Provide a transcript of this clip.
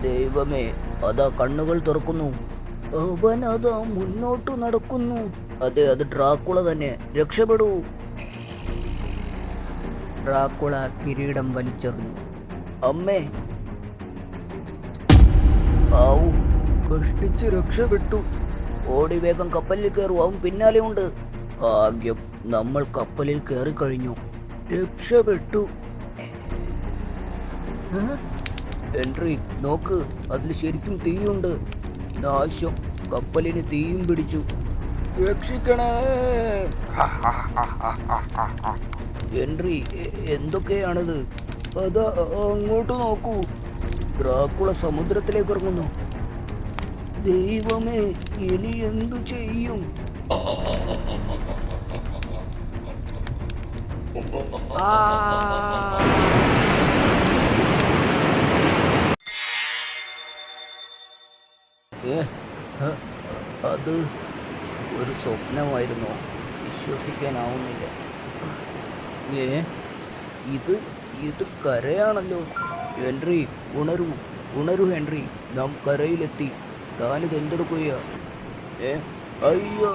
ദൈവമേ, അതാ കണ്ണുകൾ തുറക്കുന്നു. അവൻ അതാ മുന്നോട്ട് നടക്കുന്നു. അതെ, അത് ഡ്രാക്കുള തന്നെ. രക്ഷപ്പെടൂ. ഡ്രാക്കുള കിരീടം വലിച്ചെറിഞ്ഞു. അമ്മേ! ആവു, കഷ്ടിച്ച് രക്ഷപ്പെട്ടു. ഓടി വേഗം കപ്പലിൽ കയറൂ, അവൻ പിന്നാലെ ഉണ്ട്. ഭാഗ്യം, നമ്മൾ കപ്പലിൽ കയറിക്കഴിഞ്ഞു. രക്ഷപ്പെട്ടു. ഹെൻറി, നോക്ക്, അതിൽ ശരിക്കും തീയുണ്ട്. നാശം, കപ്പലിന് തീയും പിടിച്ചു. രക്ഷിക്കണേ ഹെൻറി, എന്തൊക്കെയാണിത്? അതാ അങ്ങോട്ട് നോക്കൂ, ഡ്രാക്കുള സമുദ്രത്തിലേക്ക് ഇറങ്ങുന്നു. ദൈവമേ, ഇനി എന്തു ചെയ്യും? അത് ഒരു സ്വപ്നമായിരുന്നോ? വിശ്വസിക്കാനാവുന്നില്ല. ഇത് കരയാണല്ലോ. ഹെൻറി, ഉണരൂ, ഉണരൂ ഹെൻറി, നാം കരയിലെത്തി. താനിത് എന്തെടുക്കുകയാ? അയ്യോ!